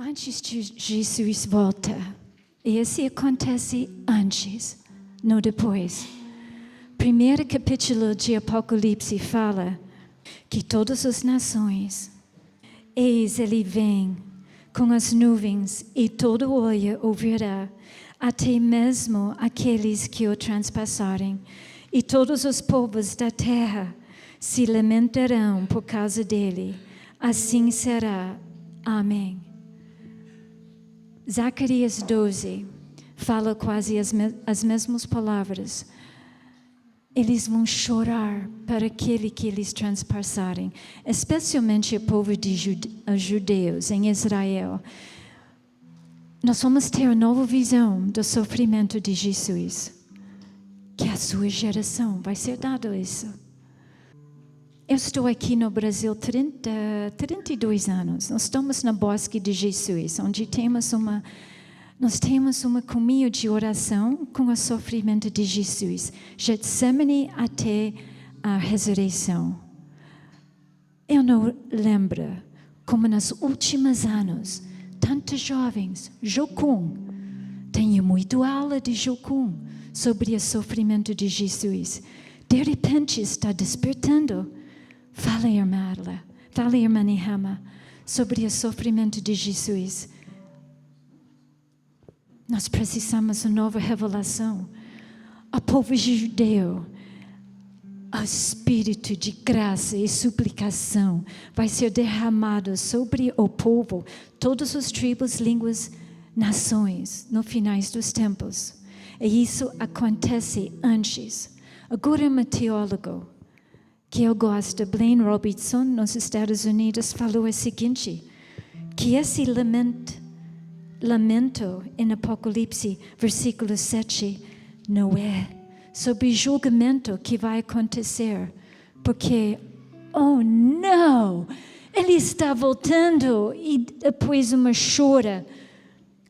Antes de Jesus volta, e esse acontece antes, não depois. Primeiro capítulo de Apocalipse fala que todas as nações, eis ele vem com as nuvens e todo olho o verá, até mesmo aqueles que o transpassarem, e todos os povos da terra se lamentarão por causa dele. Assim será. Amém. Zacarias 12 fala quase as mesmas palavras. Eles vão chorar para aquele que eles transpassarem, especialmente o povo de judeus em Israel. Nós vamos ter uma nova visão do sofrimento de Jesus, que a sua geração vai ser dado isso. Eu estou aqui no Brasil 32 anos. Nós estamos no Bosque de Jesus, onde nós temos uma caminho de oração com o sofrimento de Jesus. Getsemane até a ressurreição. Eu não lembro como nos últimos anos, tantos jovens, Jocum, tenho muito aula de Jocum sobre o sofrimento de Jesus. De repente está despertando. Fala, irmã Arla, fala, irmã Nechama, sobre o sofrimento de Jesus. Nós precisamos de uma nova revelação. O povo judeu, o espírito de graça e suplicação vai ser derramado sobre o povo, todas as tribos, línguas, nações, no finais dos tempos. E isso acontece antes. Agora, um teólogo que eu gosto, Blaine Robertson, nos Estados Unidos, falou o seguinte, que esse lamento em Apocalipse, versículo 7, não é sobre julgamento que vai acontecer, porque, oh não, ele está voltando e depois uma chora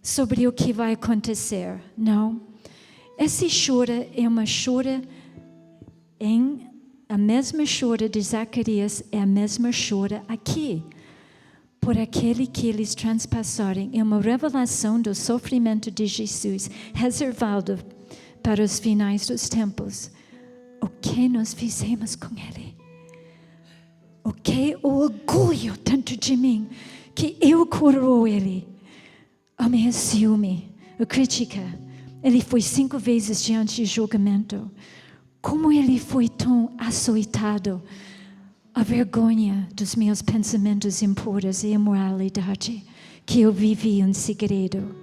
sobre o que vai acontecer. Não, esse chora é uma chora a mesma chora de Zacarias é a mesma chora aqui. Por aquele que eles transpassarem, é uma revelação do sofrimento de Jesus, reservado para os finais dos tempos. O que nós fizemos com ele? O que o orgulho tanto de mim, que eu coroou ele. O meu ciúme, a crítica. Ele foi 5 vezes diante de julgamento. Como ele foi tão açoitado, a vergonha dos meus pensamentos impuros e imoralidade que eu vivi em segredo,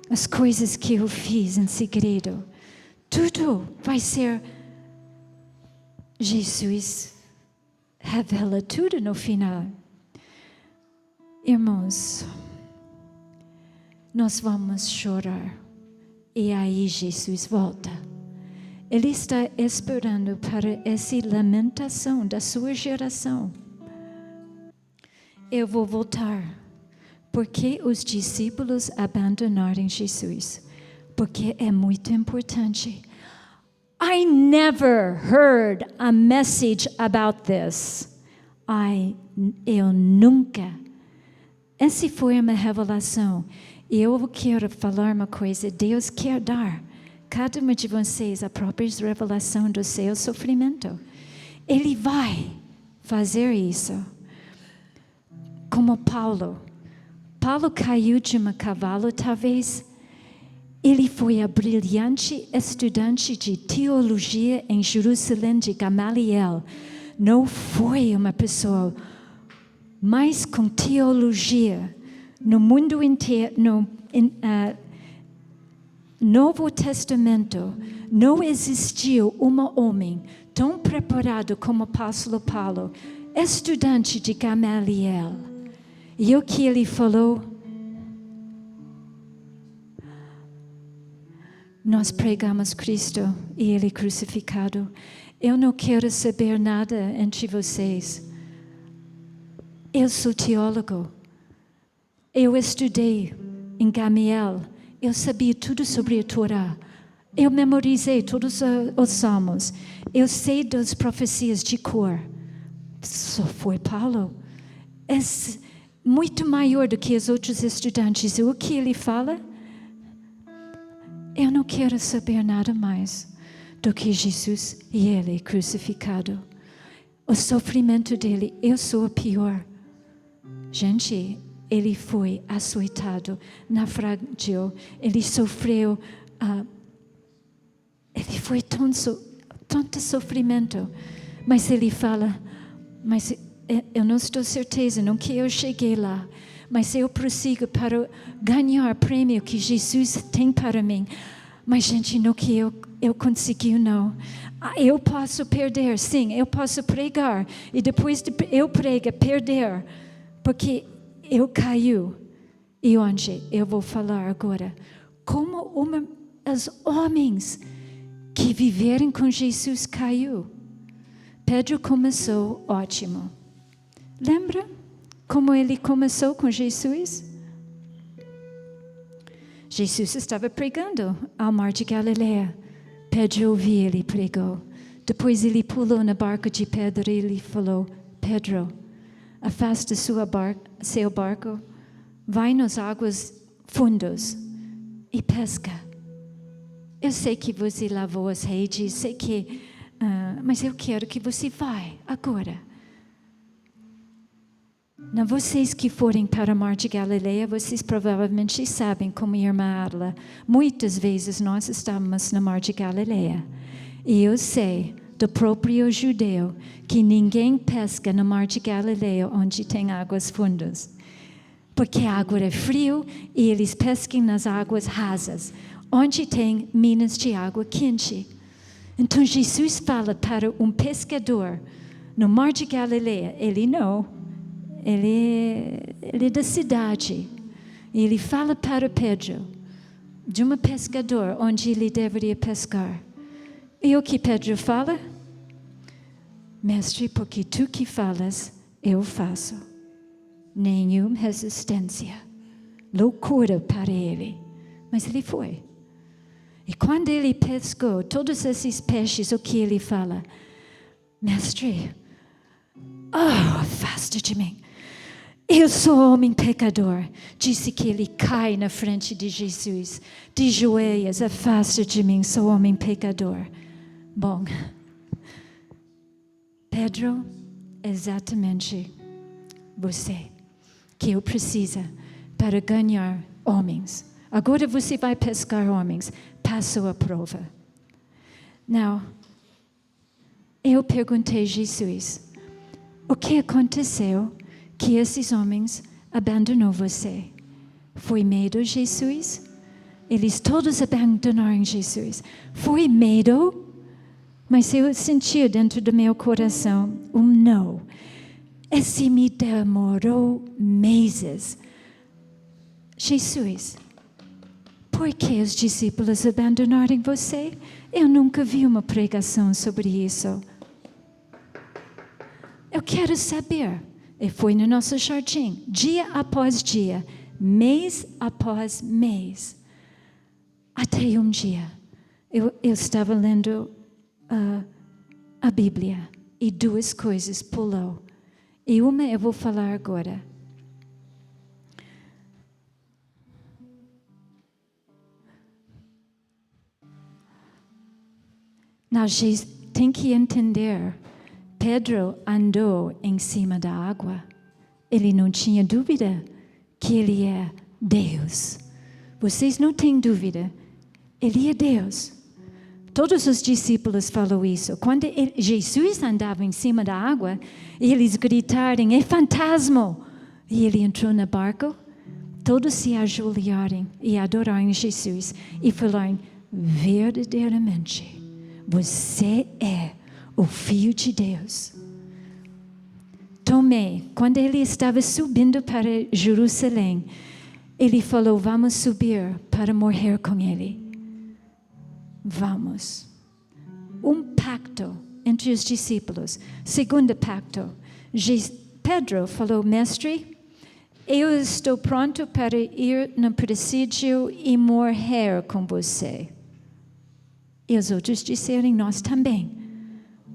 as coisas que eu fiz em segredo, tudo vai ser, Jesus revela tudo no final. Irmãos, nós vamos chorar e aí Jesus volta. Ele está esperando para essa lamentação da sua geração. Eu vou voltar. Por que os discípulos abandonaram Jesus? Porque é muito importante. I never heard a message about this. Eu nunca. Essa foi uma revelação. E eu quero falar uma coisa. Deus quer dar cada uma de vocês a própria revelação do seu sofrimento. Ele vai fazer isso. Como Paulo. Paulo caiu de um cavalo, talvez. Ele foi a brilhante estudante de teologia em Jerusalém de Gamaliel. Não foi uma pessoa mais com teologia no mundo inteiro, Novo Testamento, não existiu um homem tão preparado como o apóstolo Paulo, estudante de Gamaliel. E o que ele falou? Nós pregamos Cristo e Ele crucificado. Eu não quero saber nada entre vocês. Eu sou teólogo. Eu estudei em Gamaliel. Eu sabia tudo sobre a Torá. Eu memorizei todos os salmos. Eu sei das profecias de cor. Só foi Paulo. muito maior do que os outros estudantes. E o que ele fala? Eu não quero saber nada mais do que Jesus e Ele crucificado. O sofrimento dele, eu sou o pior. Gente, ele foi açoitado, naufragou, ele sofreu, ele foi tanto sofrimento. Mas ele fala, mas eu não estou certeza, não que eu cheguei lá. Mas eu prossigo para ganhar o prêmio que Jesus tem para mim. Mas, gente, não que eu consegui, não. Eu posso perder, sim, eu posso pregar. E depois de eu pregar, perder. Porque eu caiu. E onde eu vou falar agora? Como os homens que viveram com Jesus caiu. Pedro começou ótimo. Lembra? Como ele começou com Jesus? Jesus estava pregando ao mar de Galileia. Pedro ouviu, ele pregou. Depois ele pulou na barca de Pedro e ele falou, Pedro, afasta seu barco, vai nas águas fundas e pesca. Eu sei que você lavou as redes, sei que, mas eu quero que você vá agora. Não, vocês que forem para o Mar de Galileia, vocês provavelmente sabem, como a irmã Adla, muitas vezes nós estamos no Mar de Galileia. E eu sei do próprio judeu que ninguém pesca no Mar de Galileia onde tem águas fundas. Porque a água é frio e eles pescam nas águas rasas, onde tem minas de água quente. Então Jesus fala para um pescador no Mar de Galileia, ele é da cidade. E ele fala para Pedro, de um pescador, onde ele deveria pescar. E o que Pedro fala? Mestre, porque tu que falas, eu faço. Nenhuma resistência. Loucura para ele. Mas ele foi. E quando ele pescou todos esses peixes, o que ele fala? Mestre, afasta de mim. Eu sou homem pecador. Disse que ele cai na frente de Jesus. De joelhos, afasta de mim, sou homem pecador. Bom, Pedro, exatamente você que eu preciso para ganhar homens. Agora você vai pescar homens. Passou a prova. Não, eu perguntei a Jesus, o que aconteceu que esses homens abandonou você? Foi medo, Jesus? Eles todos abandonaram Jesus. Foi medo? Mas eu senti dentro do meu coração não. Esse me demorou meses. Jesus, por que os discípulos abandonaram você? Eu nunca vi uma pregação sobre isso. Eu quero saber. E foi no nosso jardim, dia após dia, mês após mês. Até um dia, eu estava lendo a Bíblia e duas coisas pulou. E uma eu vou falar agora. Nós tem que entender. Pedro andou em cima da água. Ele não tinha dúvida que ele é Deus. Vocês não têm dúvida. Ele é Deus. Todos os discípulos falaram isso. Quando Jesus andava em cima da água, eles gritaram, é fantasma. E ele entrou no barco. Todos se ajoelharam e adoraram Jesus. E falaram, verdadeiramente, você é o Filho de Deus. Tomé, quando ele estava subindo para Jerusalém, ele falou, vamos subir para morrer com ele. Vamos. Um pacto entre os discípulos. Segundo pacto. Pedro falou, mestre, eu estou pronto para ir no presídio e morrer com você. E os outros disseram, nós também.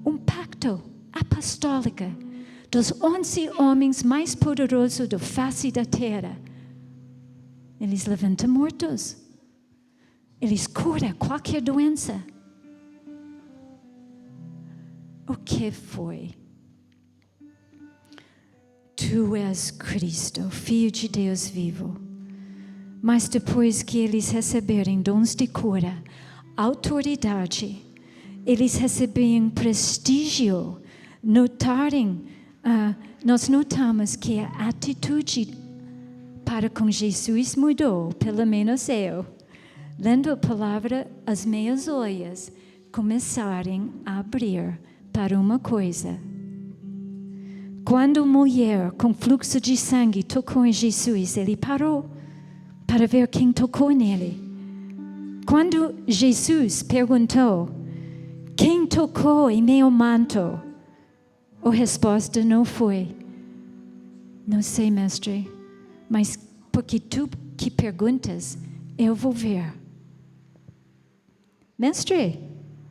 Um pacto apostólico. dos 11 homens mais poderosos da face da terra. Eles levantam mortos. Eles curam qualquer doença. O que foi? Tu és Cristo, Filho de Deus vivo. Mas depois que eles receberem dons de cura, autoridade, eles receberem prestígio, nós notamos que a atitude para com Jesus mudou, pelo menos eu. Lendo a palavra, as minhas olhos começaram a abrir para uma coisa. Quando a mulher com fluxo de sangue tocou em Jesus, ele parou para ver quem tocou nele. Quando Jesus perguntou, quem tocou em meu manto? A resposta não foi, não sei, mestre, mas porque tu que perguntas, eu vou ver. Mestre,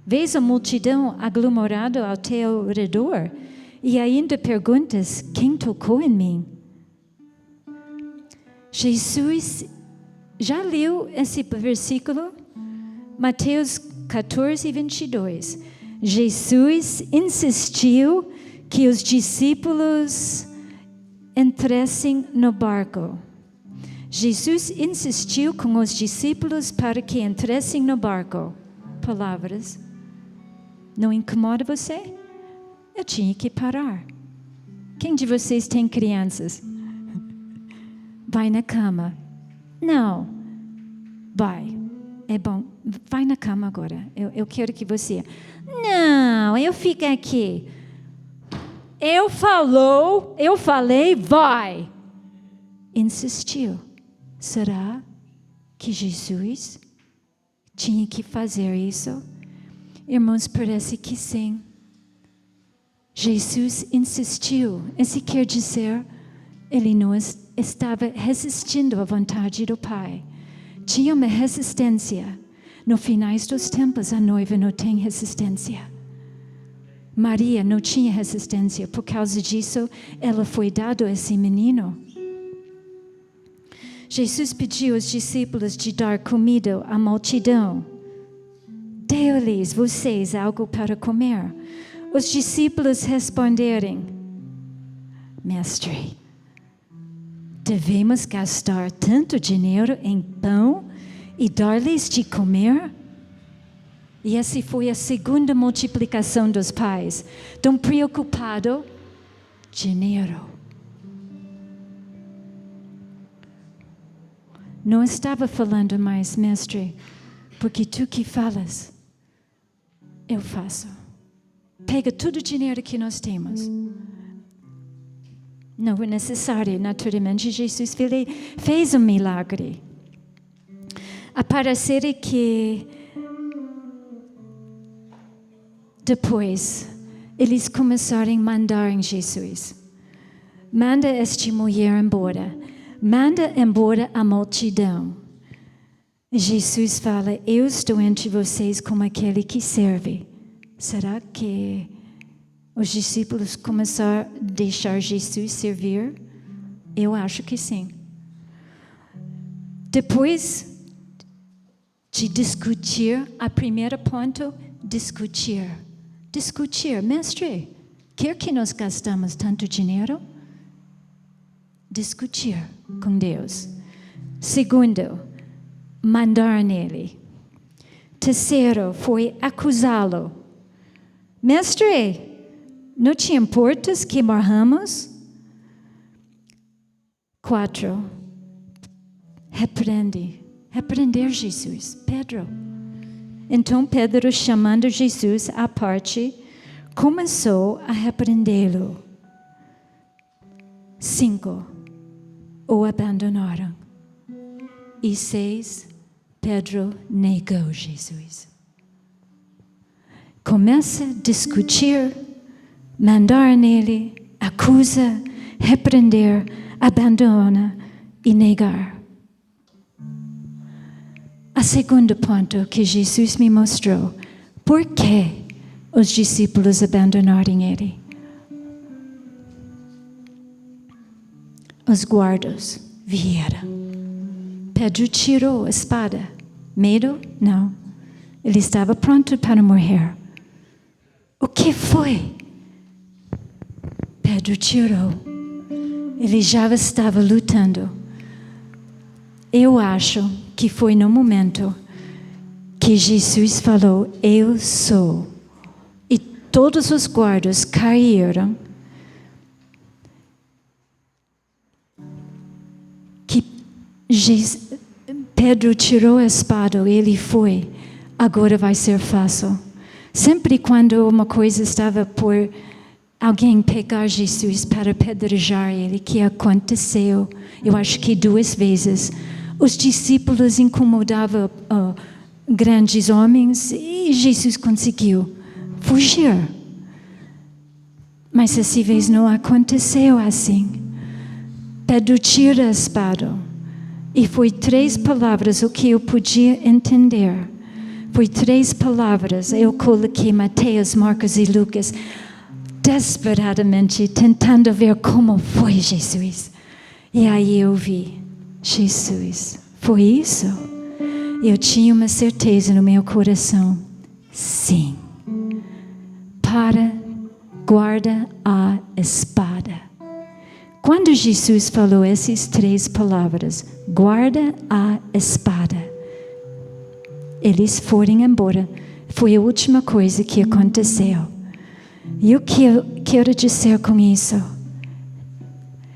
vês a multidão aglomerada ao teu redor e ainda perguntas, quem tocou em mim? Jesus já leu esse versículo? Mateus 14, 22. Jesus insistiu que os discípulos entrassem no barco. Jesus insistiu com os discípulos para que entrassem no barco. Palavras. Não incomoda você? Eu tinha que parar. Quem de vocês tem crianças? Vai na cama. Não. Vai. É bom. Vai na cama agora. Eu quero que você... Não, eu fico aqui. Eu falei, vai. Insistiu. Será que Jesus tinha que fazer isso? Irmãos, parece que sim. Jesus insistiu. Isso quer dizer, ele não estava resistindo à vontade do Pai. Tinha uma resistência. No finais dos tempos, a noiva não tem resistência. Maria não tinha resistência. Por causa disso, ela foi dada a esse menino. Jesus pediu aos discípulos de dar comida à multidão. Deu-lhes vocês algo para comer. Os discípulos responderam, Mestre, devemos gastar tanto dinheiro em pão e dar-lhes de comer? E essa foi a segunda multiplicação dos pais. Tão preocupado, dinheiro. Não estava falando mais, mestre, porque tu que falas, eu faço. Pega todo o dinheiro que nós temos. Não é necessário, naturalmente, Jesus fez um milagre. Aparecer que depois eles começaram a mandar em Jesus. Manda esta mulher embora. Manda embora a multidão. Jesus fala, eu estou entre vocês como aquele que serve. Será que os discípulos começaram a deixar Jesus servir? Eu acho que sim. Depois de discutir, a primeira ponto, discutir. Mestre, quer que nós gastamos tanto dinheiro? Discutir com Deus. Segundo, mandar nele. Terceiro, foi acusá-lo. Mestre, não te importas que morramos? 4. Repreender Jesus. Pedro. Então Pedro, chamando Jesus à parte, começou a repreendê-lo. 5. O abandonaram. E 6. Pedro negou Jesus. Começa a discutir, mandar nele, acusa, repreender, abandona e negar. A segundo ponto que Jesus me mostrou, por que os discípulos abandonaram ele? Os guardas vieram. Pedro tirou a espada. Medo? Não. Ele estava pronto para morrer. O que foi? Pedro tirou. Ele já estava lutando. Eu acho que foi no momento que Jesus falou, eu sou. E todos os guardas caíram. Que Pedro tirou a espada, ele foi. Agora vai ser fácil. Sempre quando uma coisa estava por alguém pegar Jesus para apedrejar ele, que aconteceu, eu acho que 2 vezes, os discípulos incomodavam grandes homens e Jesus conseguiu fugir. Mas essa vez não aconteceu assim. Pedro tira a espada e foi 3 palavras o que eu podia entender. Foi 3 palavras. Eu coloquei Mateus, Marcos e Lucas desesperadamente tentando ver como foi Jesus. E aí eu vi, Jesus, foi isso? Eu tinha uma certeza no meu coração. Sim. Guarda a espada. Quando Jesus falou essas 3 palavras, guarda a espada, eles foram embora. Foi a última coisa que aconteceu. E o que eu quero dizer com isso?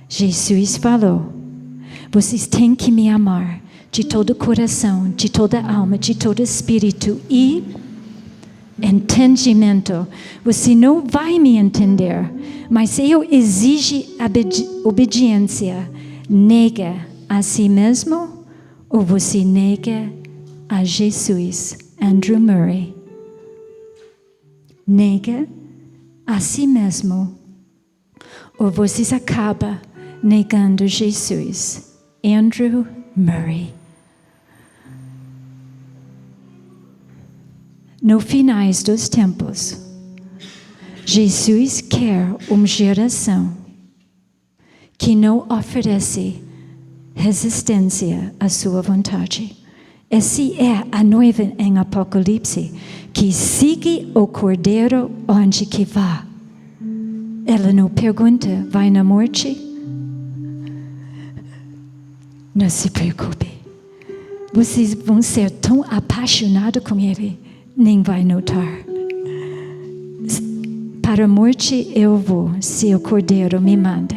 Jesus falou, vocês têm que me amar de todo o coração, de toda a alma, de todo o espírito e entendimento. Você não vai me entender, mas eu exijo obediência. Nega a si mesmo ou você nega a Jesus? Andrew Murray. Nega a si mesmo ou você acaba negando Jesus? Andrew Murray. No finais dos tempos, Jesus quer uma geração que não oferece resistência à sua vontade. Essa é a noiva em Apocalipse, que siga o Cordeiro onde que vá. Ela não pergunta, vai na morte? Não se preocupe. Vocês vão ser tão apaixonados com Ele, nem vai notar. Para a morte eu vou, se o Cordeiro me manda.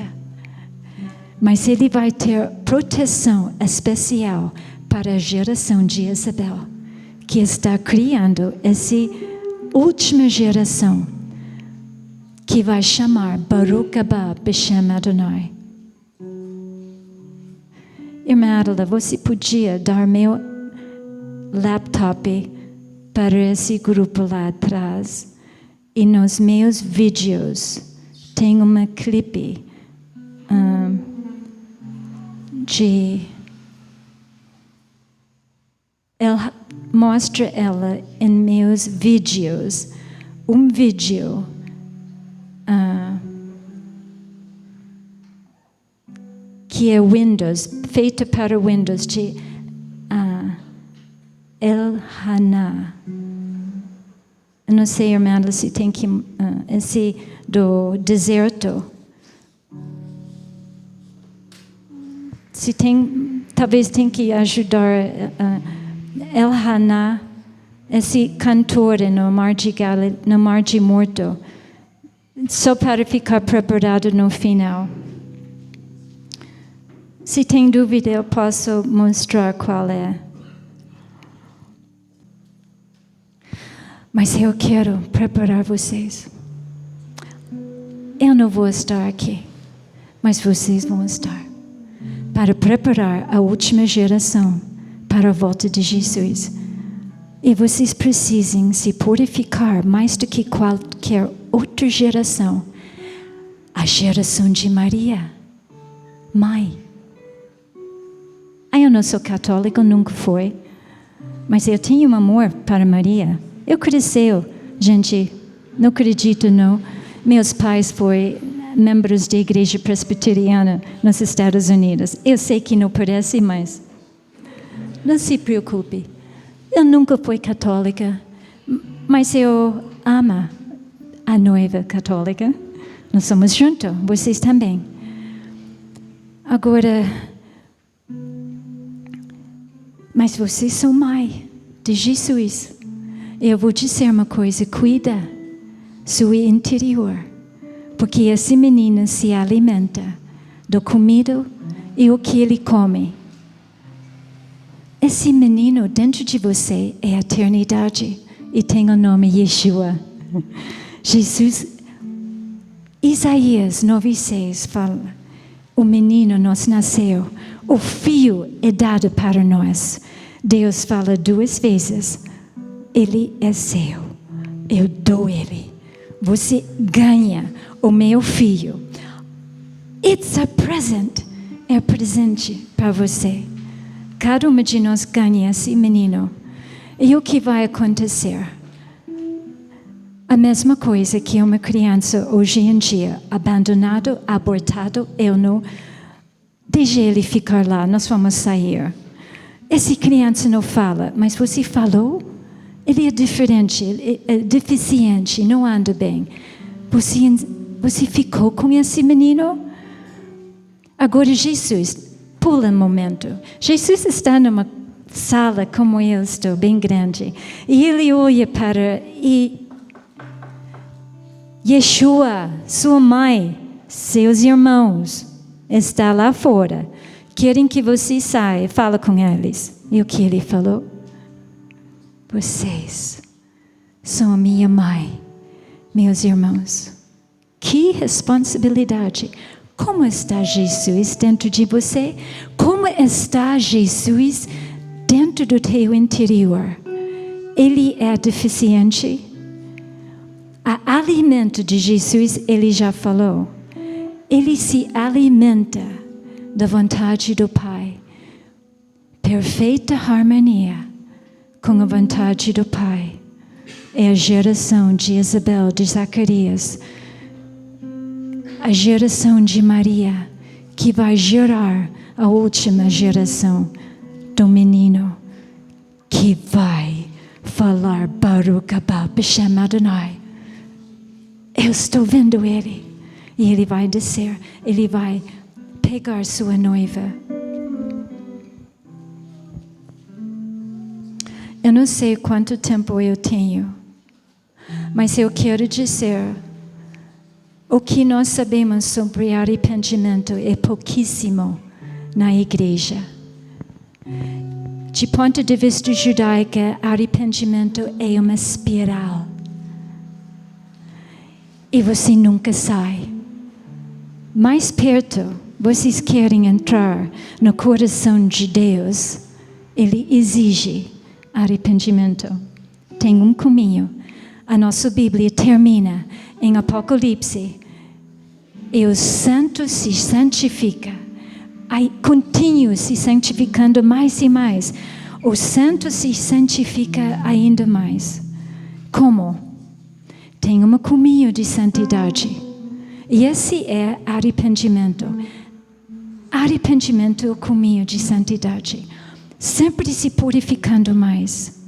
Mas Ele vai ter proteção especial para a geração de Isabel, que está criando essa última geração, que vai chamar Baruch Haba B'Shem Adonai. Irmã Adela, você podia dar meu laptop para esse grupo lá atrás? E nos meus vídeos tem uma clipe ela mostra ela em meus vídeos, um vídeo que é Windows, feita para Windows, de El-Haná. Eu não sei, irmã, se tem que esse do deserto. Se tem, talvez tem que ajudar El-Haná, esse cantor no Mar de Morto, só para ficar preparado no final. Se tem dúvida, eu posso mostrar qual é. Mas eu quero preparar vocês. Eu não vou estar aqui, mas vocês vão estar. Para preparar a última geração para a volta de Jesus. E vocês precisam se purificar mais do que qualquer outra geração. A geração de Maria, mãe. Eu não sou católica, nunca fui. Mas eu tenho um amor para Maria. Eu cresci, gente, não acredito não. Meus pais foram membros da Igreja Presbiteriana nos Estados Unidos. Eu sei que não parece, mas não se preocupe. Eu nunca fui católica, mas eu amo a noiva católica. Nós somos juntos, vocês também. Agora, mas vocês são mãe de Jesus. Eu vou dizer uma coisa, cuida seu interior, porque esse menino se alimenta da comida e o que ele come. Esse menino dentro de você é a eternidade e tem o nome Yeshua. Jesus, Isaías 9:6 fala, o menino nos nasceu, o filho é dado para nós. Deus fala 2 vezes, ele é seu, eu dou ele. Você ganha o meu filho. It's a present, é presente para você. Cada uma de nós ganha esse menino. E o que vai acontecer? A mesma coisa que uma criança hoje em dia, abandonado, abortado, eu não deixe ele ficar lá, nós vamos sair. Essa criança não fala, mas você falou? Ele é diferente, ele é deficiente, não anda bem. Você ficou com esse menino? Agora Jesus, pula um momento. Jesus está numa sala como eu estou, bem grande. E ele olha para Yeshua, sua mãe, seus irmãos, está lá fora. Querem que você saia, fala com eles. E o que ele falou? Vocês são a minha mãe, meus irmãos. Que responsabilidade! Como está Jesus dentro de você? Como está Jesus dentro do teu interior? Ele é deficiente? O alimento de Jesus, ele já falou. Ele se alimenta da vontade do Pai. Perfeita harmonia com a vontade do Pai. É a geração de Isabel, de Zacarias. A geração de Maria, que vai gerar a última geração do menino, que vai falar Baruch haba b'Shem Adonai. Eu estou vendo ele. E ele vai descer, ele vai pegar sua noiva. Eu não sei quanto tempo eu tenho, mas eu quero dizer, o que nós sabemos sobre arrependimento é pouquíssimo na igreja. De ponto de vista judaico, arrependimento é uma espiral. E você nunca sai. Mais perto, vocês querem entrar no coração de Deus, Ele exige arrependimento. Tem um caminho. A nossa Bíblia termina em Apocalipse. E o santo se santifica. Aí continua se santificando mais e mais. O santo se santifica ainda mais. Como? Tem um caminho de santidade. E esse é arrependimento. Arrependimento é o caminho de santidade. Sempre se purificando mais.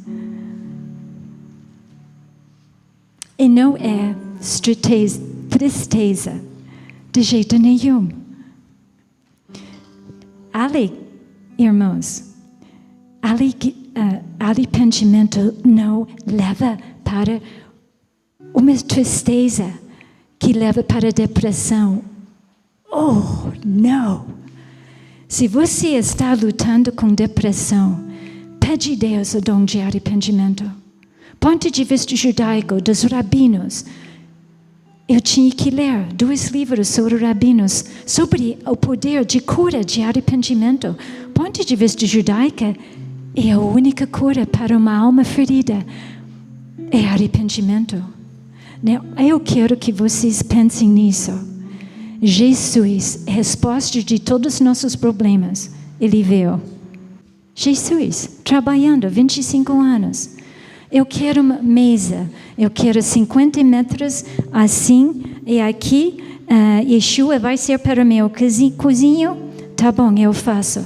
E não é tristeza de jeito nenhum. Irmãos, arrependimento não leva para uma tristeza que leva para a depressão. Oh, não! Se você está lutando com depressão, pede a Deus o dom de arrependimento. Ponto de vista judaico, dos rabinos, eu tinha que ler 2 livros sobre rabinos, sobre o poder de cura de arrependimento. Ponto de vista judaico, é a única cura para uma alma ferida. É arrependimento. Eu quero que vocês pensem nisso. Jesus, resposta de todos os nossos problemas, Ele veio. Jesus, trabalhando 25 anos. Eu quero uma mesa, eu quero 50 metros assim, e aqui Yeshua vai ser para mim o cozinho? Tá bom, eu faço.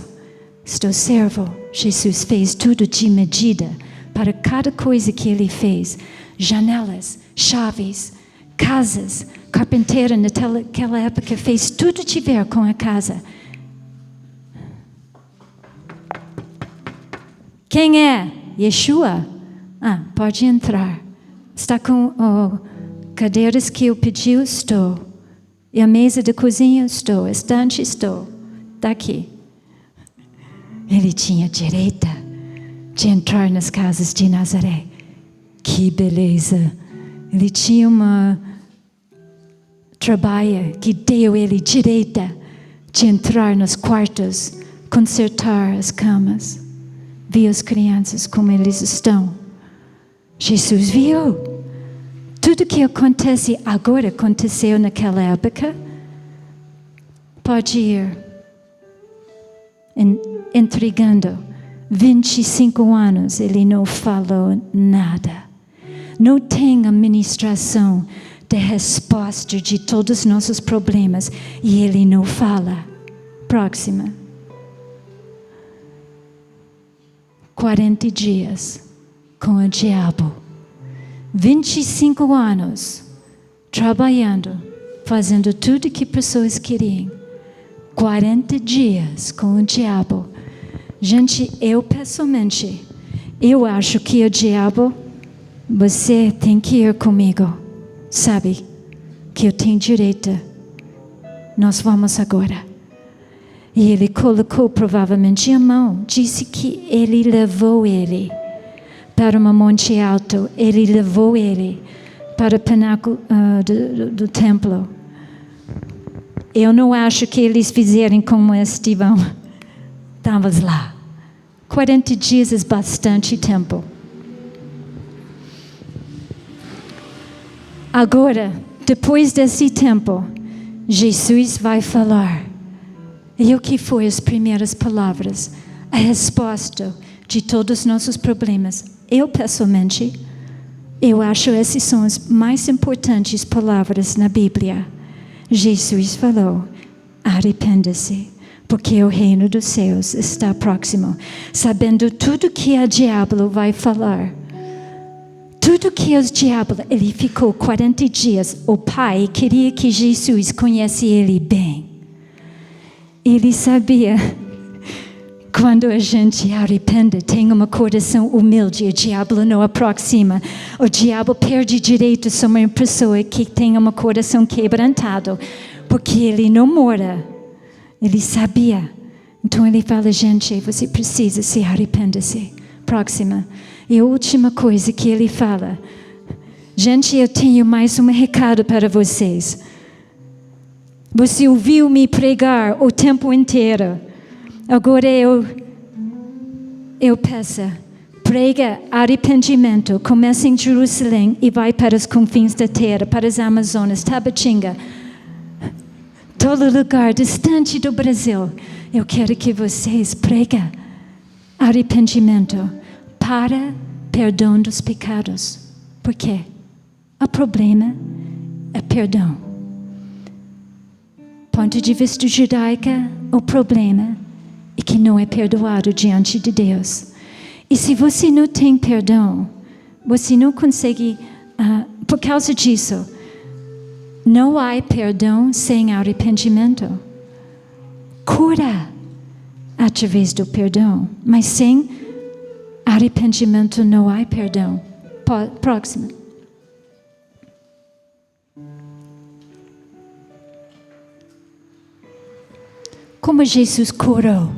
Estou servo. Jesus fez tudo de medida para cada coisa que ele fez. Janelas, chaves, casas. Carpinteiro naquela época fez tudo de ver com a casa. Quem é? Yeshua? Pode entrar. Está com cadeiras que eu pedi? Estou. E a mesa de cozinha? Estou. Estante? Estou. Está aqui. Ele tinha direito de entrar nas casas de Nazaré. Que beleza! Ele tinha uma trabalho que deu ele direito de entrar nos quartos, consertar as camas. Viu as crianças como eles estão. Jesus viu. Tudo que acontece agora aconteceu naquela época. Pode ir. Entregando 25 anos, ele não falou nada. Não tem a ministração de resposta de todos os nossos problemas e ele não fala. Próxima. 40 dias com o diabo. 25 anos trabalhando, fazendo tudo que pessoas queriam. 40 dias com o diabo. Gente, eu pessoalmente, eu acho que o diabo, você tem que ir comigo. Sabe que eu tenho direito. Nós vamos agora. E ele colocou provavelmente a mão. Disse que ele levou ele para um monte alto. Ele levou ele para o pináculo do templo. Eu não acho que eles fizeram como Estevão. Estávamos lá. 40 dias é bastante tempo. Agora, depois desse tempo, Jesus vai falar. E o que foi as primeiras palavras? A resposta de todos os nossos problemas. Eu, pessoalmente, eu acho essas são as mais importantes palavras na Bíblia. Jesus falou, arrependa-se, porque o reino dos céus está próximo. Sabendo tudo que o diabo vai falar. Tudo que o diabo, ele ficou 40 dias. O Pai queria que Jesus conhecesse ele bem. Ele sabia, quando a gente arrepende, tem um coração humilde, o diabo não aproxima. O diabo perde direito sobre uma pessoa que tem um coração quebrantado, porque ele não mora. Ele sabia. Então ele fala, gente, você precisa se arrepender-se. Próxima. E a última coisa que ele fala, gente, eu tenho mais um recado para vocês. Você ouviu me pregar o tempo inteiro. Agora eu peço, prega arrependimento. Começa em Jerusalém e vai para os confins da terra, para as Amazonas, Tabatinga. Todo lugar distante do Brasil. Eu quero que vocês preguem arrependimento para perdão dos pecados. Por quê? O problema é perdão. Ponto de vista judaico, o problema é que não é perdoado diante de Deus. E se você não tem perdão, você não consegue, por causa disso, não há perdão sem arrependimento. Cura através do perdão, mas sem arrependimento não há perdão. Próxima. Como Jesus curou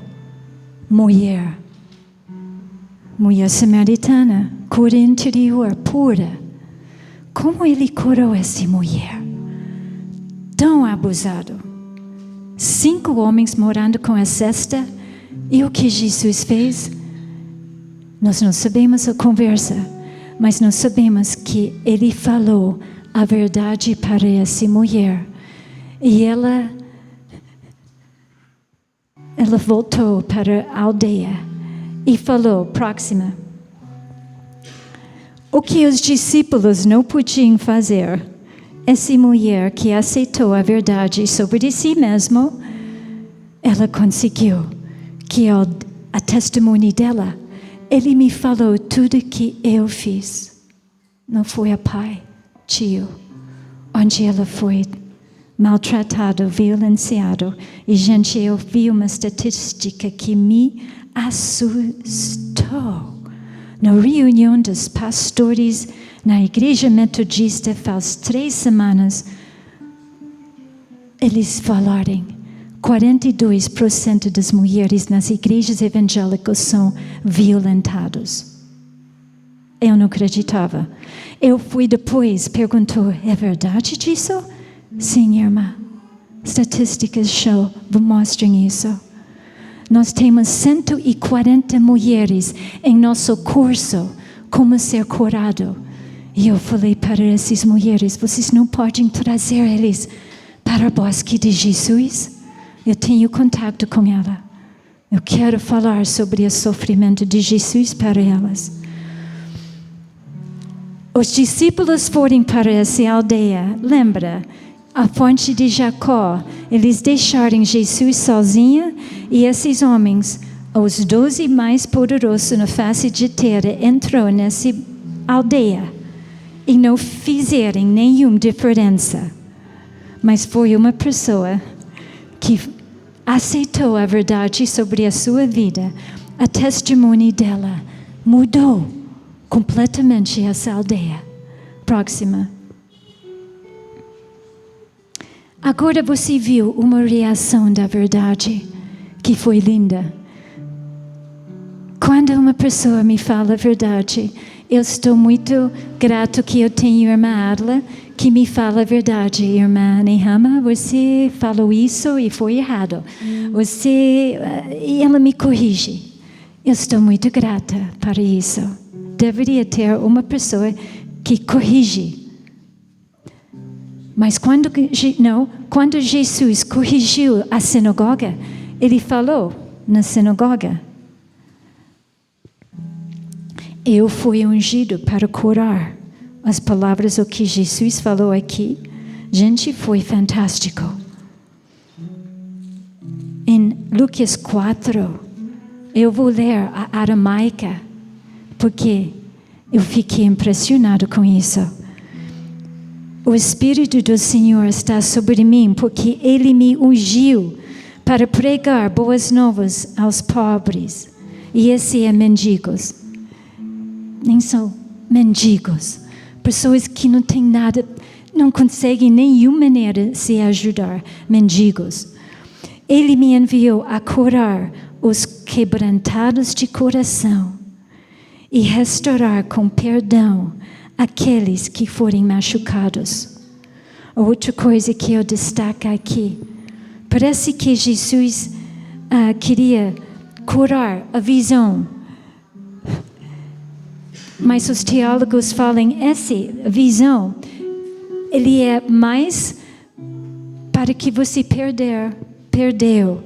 mulher samaritana, cura interior pura. Como ele curou essa mulher? Tão abusado. 5 homens morando com a cesta. E o que Jesus fez? Nós não sabemos a conversa, mas nós sabemos que ele falou a verdade para essa mulher. E ela voltou para a aldeia e falou, próxima, o que os discípulos não podiam fazer, essa mulher que aceitou a verdade sobre si mesma, ela conseguiu, que é a testemunho dela. Ele me falou tudo que eu fiz. Não foi a pai, tio, onde ela foi maltratado, violenciado. E, gente, eu vi uma estatística que me assustou. Na reunião dos pastores na igreja metodista faz 3 semanas, eles falaram 42% das mulheres nas igrejas evangélicas são violentadas. Eu não acreditava. Eu fui depois, perguntou, é verdade disso? Sim, irmã. Estatísticas mostram isso. Nós temos 140 mulheres em nosso curso, como ser curado. E eu falei para essas mulheres, vocês não podem trazer eles para o Bosque de Jesus? Eu tenho contato com ela. Eu quero falar sobre o sofrimento de Jesus para elas. Os discípulos foram para essa aldeia. Lembra? A fonte de Jacó. Eles deixaram Jesus sozinho e esses homens, os 12 mais poderosos na face de terra, entrou nessa aldeia e não fizeram nenhuma diferença. Mas foi uma pessoa que aceitou a verdade sobre a sua vida. A testemunho dela mudou completamente essa aldeia. Próxima. Agora você viu uma reação da verdade que foi linda. Quando uma pessoa me fala a verdade, eu estou muito grato que eu tenho a irmã Adla que me fala a verdade. Irmã Nechama, você falou isso e foi errado. E ela me corrige. Eu estou muito grata para isso. Deveria ter uma pessoa que corrige. Mas quando Jesus corrigiu a sinagoga, ele falou na sinagoga, eu fui ungido para curar. As palavras o que Jesus falou aqui, gente, foi fantástico. Em Lucas 4, eu vou ler a aramaica, porque eu fiquei impressionado com isso. O Espírito do Senhor está sobre mim, porque Ele me ungiu para pregar boas novas aos pobres. E esse é mendigos. Nem são mendigos. Pessoas que não têm nada, não conseguem nenhuma maneira se ajudar. Mendigos. Ele me enviou a curar os quebrantados de coração e restaurar com perdão aqueles que forem machucados. Outra coisa que eu destaco aqui, parece que Jesus queria curar a visão, mas os teólogos falam essa visão, ele é mais para que você perdeu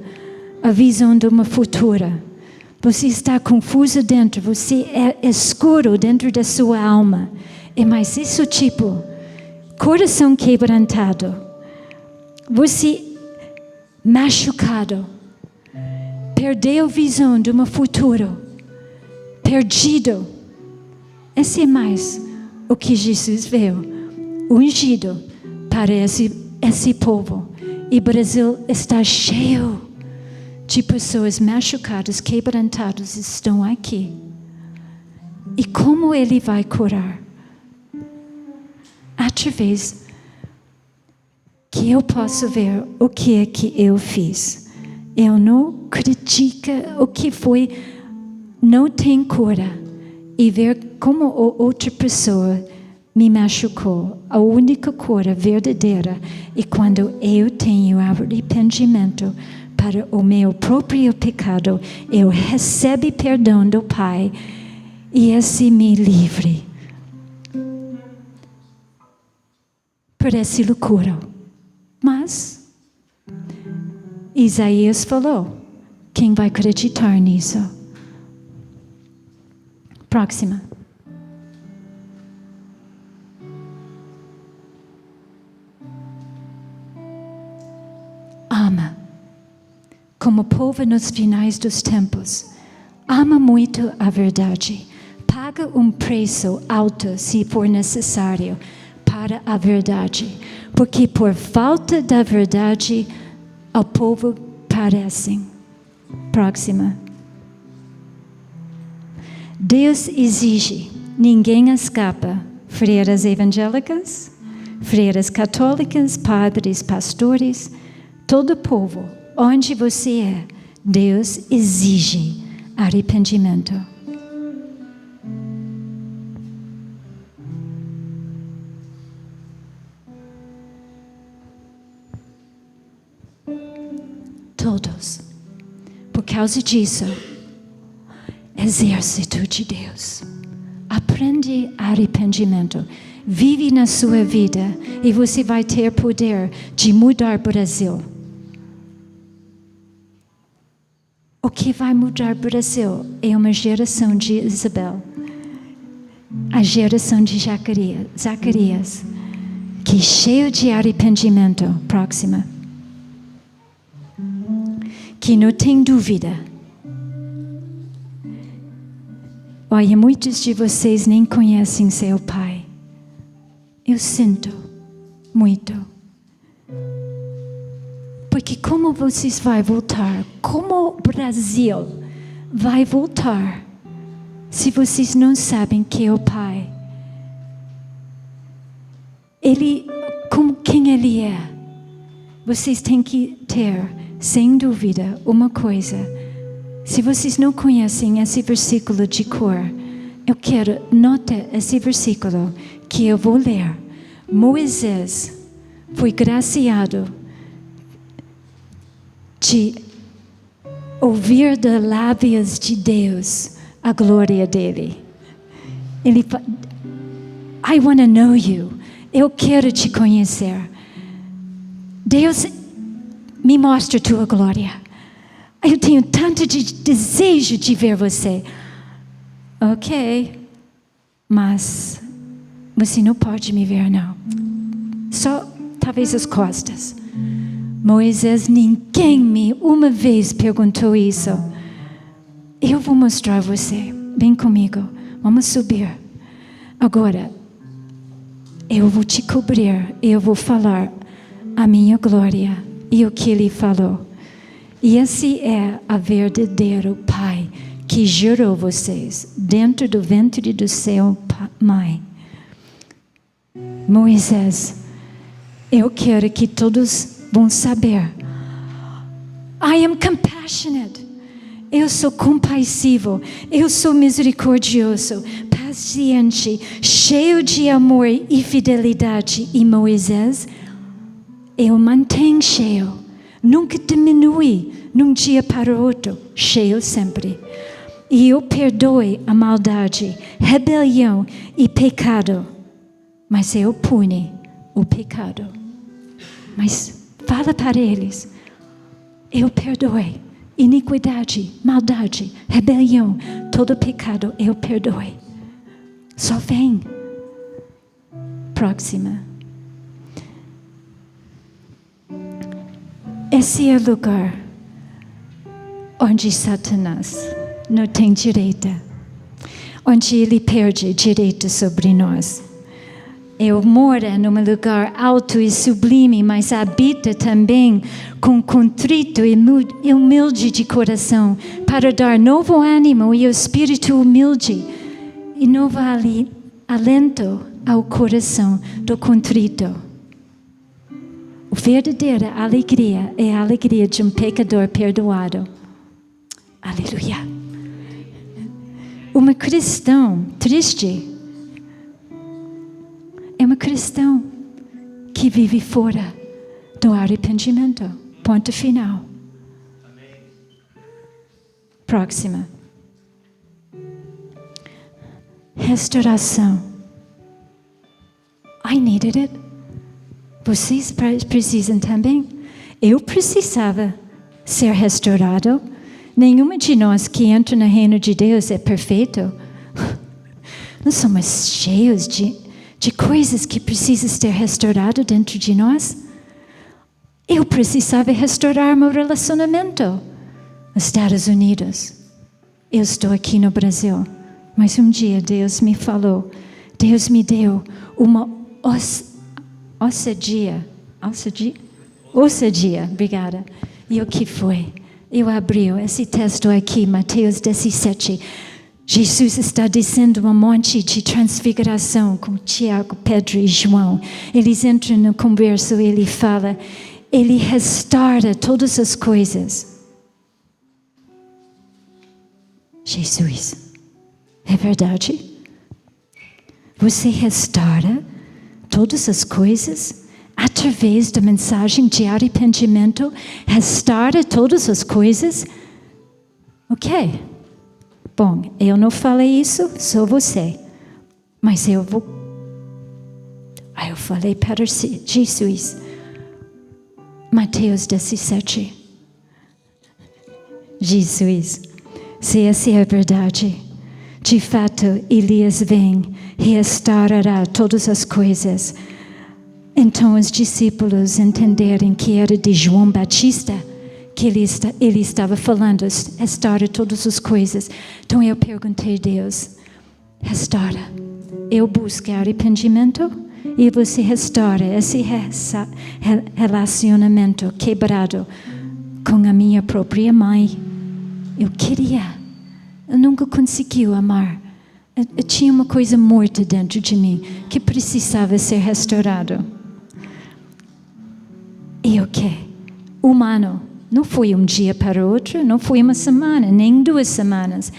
a visão de uma futura. Você está confuso dentro, você é escuro dentro da sua alma. É mais isso tipo, coração quebrantado, você machucado, perdeu a visão de uma futuro, perdido. Esse é mais o que Jesus veio, ungido para esse povo. E o Brasil está cheio de pessoas machucadas, quebrantadas, estão aqui. E como Ele vai curar? Através que eu posso ver o que é que eu fiz. Eu não critico o que foi, não tem cura. E ver como outra pessoa me machucou. A única cura verdadeira é quando eu tenho arrependimento para o meu próprio pecado. Eu recebo perdão do Pai e esse me livre. Parece loucura, mas Isaías falou, quem vai acreditar nisso? Próxima. como povo nos finais dos tempos, ama muito a verdade. Paga preço alto, se for necessário, para a verdade. Porque por falta da verdade, o povo perece. Próxima. Deus exige, ninguém escapa. Freiras evangélicas, freiras católicas, padres, pastores, todo povo, onde você é, Deus exige arrependimento. Todos. Por causa disso, exército de Deus. Aprende arrependimento. Vive na sua vida e você vai ter poder de mudar o Brasil. O que vai mudar o Brasil é uma geração de Isabel. A geração de Zacarias, que é cheio de arrependimento. Próxima. Que não tem dúvida. Olha, muitos de vocês nem conhecem seu pai. Eu sinto muito. Porque como vocês vão voltar? Como o Brasil vai voltar se vocês não sabem que é o pai? Ele, como quem ele é? Vocês têm que ter, sem dúvida, uma coisa. Se vocês não conhecem esse versículo de cor, eu quero notar esse versículo que eu vou ler. Moisés foi graciado de ouvir das lábias de Deus a glória dele. Ele fala, I want to know you. Eu quero te conhecer. Deus, me mostra tua glória. Eu tenho tanto desejo de ver você. Ok, mas você não pode me ver, não. Só talvez as costas. Moisés, ninguém me uma vez perguntou isso. Eu vou mostrar você. Vem comigo. Vamos subir. Agora, eu vou te cobrir. Eu vou falar a minha glória e o que ele falou. E esse é o verdadeiro Pai que gerou vocês dentro do ventre do seu mãe. Moisés, eu quero que todos vão saber. I am compassionate. Eu sou compassivo. Eu sou misericordioso, paciente, cheio de amor e fidelidade. E Moisés, eu mantenho cheio. Nunca diminui num dia para o outro, cheio sempre. E eu perdoe a maldade, rebelião e pecado. Mas eu pune o pecado. Mas fala para eles, eu perdoe iniquidade, maldade, rebelião, todo pecado eu perdoe. Só vem. Próxima. Esse é o lugar onde Satanás não tem direito, onde ele perde direito sobre nós. Ele mora num lugar alto e sublime, mas habita também com contrito e humilde de coração, para dar novo ânimo e o espírito humilde e novo alento ao coração do contrito. A verdadeira alegria é a alegria de um pecador perdoado. Aleluia. Uma cristã triste é uma cristã que vive fora do arrependimento. Ponto final. Próxima. Restauração. I needed it. Vocês precisam também. Eu precisava ser restaurado. Nenhuma de nós que entra no reino de Deus é perfeito. Nós somos cheios de coisas que precisam ser restauradas dentro de nós. Eu precisava restaurar meu relacionamento. Estados Unidos. Eu estou aqui no Brasil. Mas um dia Deus me falou, Deus me deu uma ousadia, obrigada. E o que foi? Eu abri esse texto aqui, Mateus 17. Jesus está descendo um monte de transfiguração com Tiago, Pedro e João. Eles entram no converso e ele fala, ele restaura todas as coisas. Jesus, é verdade? Você restaura todas as coisas através da mensagem de arrependimento? Restaura todas as coisas? Ok. Bom, eu não falei isso, só você. Mas eu vou. Aí eu falei para Jesus. Mateus 17. Jesus, se essa é a verdade, de fato, Elias vem e restaurará todas as coisas. Então os discípulos entenderem que era de João Batista que ele estava falando, restaura todas as coisas. Então eu perguntei a Deus, restaura. Eu busco arrependimento e você restaura esse relacionamento quebrado com a minha própria mãe. Eu nunca consegui amar. Eu tinha uma coisa morta dentro de mim que precisava ser restaurado. E o que? Humano. Não foi um dia para outro, não foi uma semana, nem 2 semanas.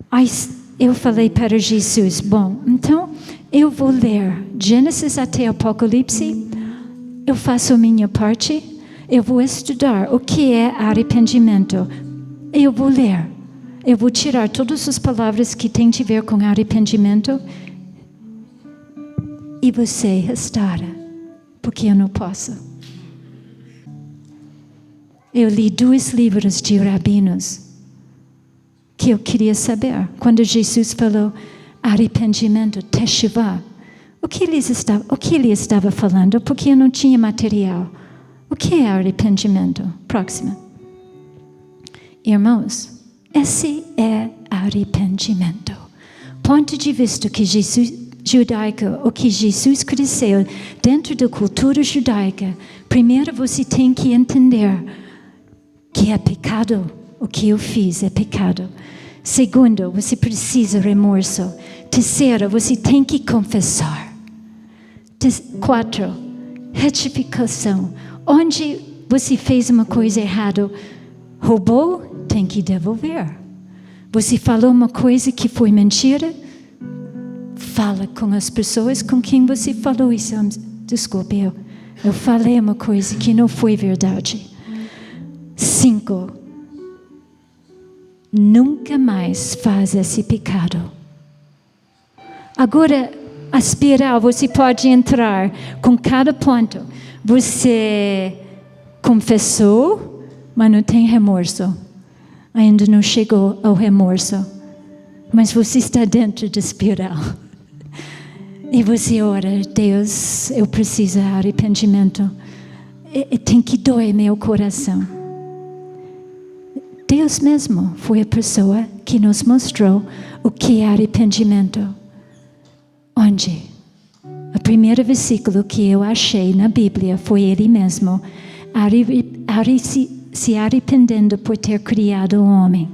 Aí eu falei para Jesus, bom, então eu vou ler Gênesis até Apocalipse, eu faço a minha parte, eu vou estudar o que é arrependimento. Eu vou ler, eu vou tirar todas as palavras que têm a ver com arrependimento e você restaura, porque eu não posso. Eu li 2 livros de rabinos que eu queria saber. Quando Jesus falou arrependimento, teshuvah, o que ele estava falando? Porque eu não tinha material. O que é arrependimento? Próxima. Irmãos, esse é arrependimento. Ponto de vista que Jesus judaica, o que Jesus cresceu dentro da cultura judaica, primeiro você tem que entender que é pecado, o que eu fiz é pecado. Segundo, você precisa de remorso. Terceiro, você tem que confessar. 4, retificação. Onde você fez uma coisa errada, roubou, tem que devolver. Você falou uma coisa que foi mentira, fala com as pessoas com quem você falou isso. Desculpe, eu falei uma coisa que não foi verdade. 5, nunca mais faz esse pecado. Agora, a espiral, você pode entrar com cada ponto. Você confessou, mas não tem remorso. Ainda não chegou ao remorso. Mas você está dentro da espiral. E você ora, Deus, eu preciso de arrependimento. Tem que doer meu coração. Deus mesmo foi a pessoa que nos mostrou o que é arrependimento. Onde? O primeiro versículo que eu achei na Bíblia foi ele mesmo, se arrependendo por ter criado o homem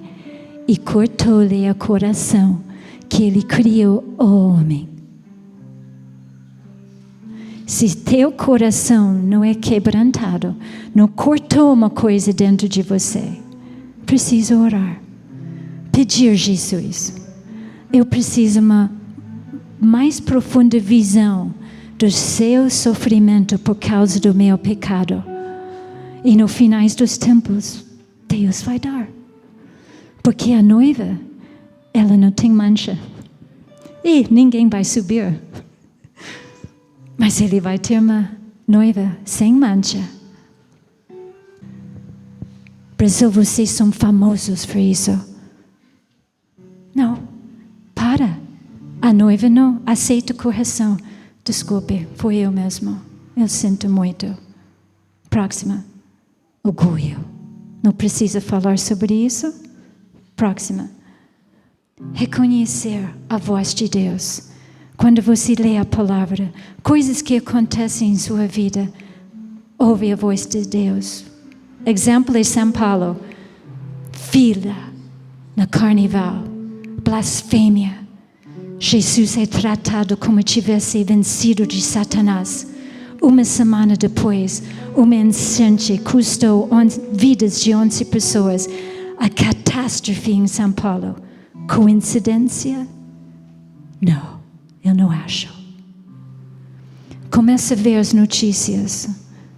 e cortou-lhe o coração que ele criou o homem. Se teu coração não é quebrantado, não cortou uma coisa dentro de você, preciso orar, pedir Jesus. Eu preciso uma mais profunda visão do seu sofrimento por causa do meu pecado. E no finais dos tempos, Deus vai dar. Porque a noiva, ela não tem mancha. E ninguém vai subir. Mas ele vai ter uma noiva sem mancha. Brasil, vocês são famosos por isso. Não, para. A noiva não aceita correção. Desculpe, foi eu mesmo. Eu sinto muito. Próxima. Orgulho. Não precisa falar sobre isso? Próxima. Reconhecer a voz de Deus. Quando você lê a palavra, coisas que acontecem em sua vida, ouve a voz de Deus. Exemplo é São Paulo. Fila no carnaval, blasfêmia. Jesus é tratado como tivesse vencido de Satanás. Uma semana depois, uma enchente custou vidas de 11 pessoas. A catástrofe em São Paulo. Coincidência? Não, eu não acho. Começa a ver as notícias.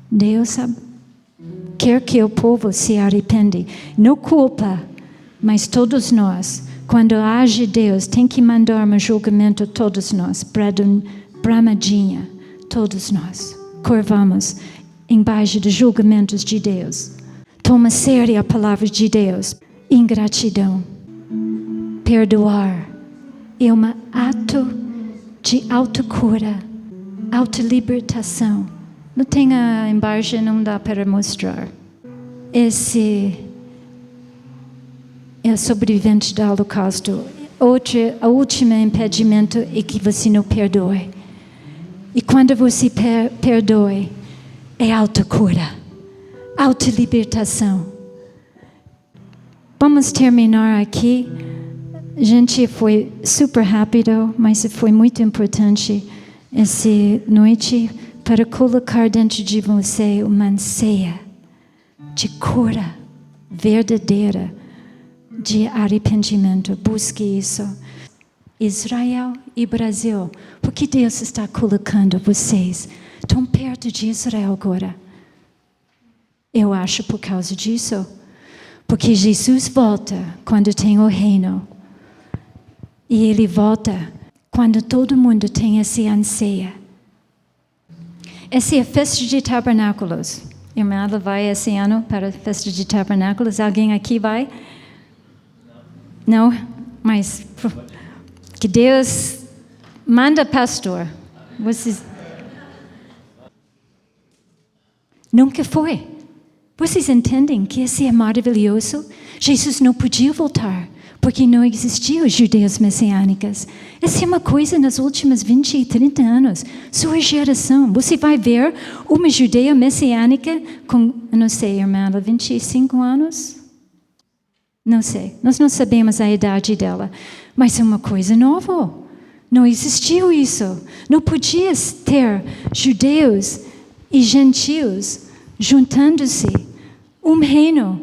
Deus quer que o povo se arrepende. Não culpa, mas todos nós, quando age Deus, tem que mandar um julgamento a todos nós. Bramadinha, todos nós. Curvamos embaixo dos julgamentos de Deus. Toma sério a palavra de Deus. Ingratidão. Perdoar é um ato de autocura, autolibertação. Não tem a imagem, não dá para mostrar. Esse é o sobrevivente do Holocausto. O último impedimento é que você não perdoe. E quando você perdoe, é autocura, autolibertação. Vamos terminar aqui. Gente, foi super rápido, mas foi muito importante essa noite para colocar dentro de você uma anseia de cura verdadeira, de arrependimento. Busque isso. Israel e Brasil, por que Deus está colocando vocês tão perto de Israel agora? Eu acho por causa disso. Porque Jesus volta quando tem o reino. E Ele volta quando todo mundo tem essa anseia. Essa é a festa de tabernáculos. Irmã, ela vai esse ano para a festa de tabernáculos. Alguém aqui vai? Não? Mas que Deus manda pastor. Vocês... Nunca foi. Vocês entendem que isso é maravilhoso? Jesus não podia voltar, porque não existiam os judeus messiânicos. Essa é uma coisa nas últimas 20 e 30 anos. Sua geração. Você vai ver uma judeia messiânica com, não sei, irmã, 25 anos? Não sei. Nós não sabemos a idade dela. Mas é uma coisa nova. Não existiu isso. Não podia ter judeus e gentios juntando-se. Um reino,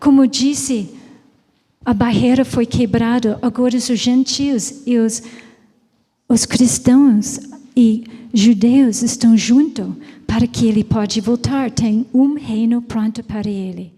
como disse, a barreira foi quebrada. Agora os gentios e os cristãos e judeus estão juntos para que ele pode voltar. Tem um reino pronto para ele.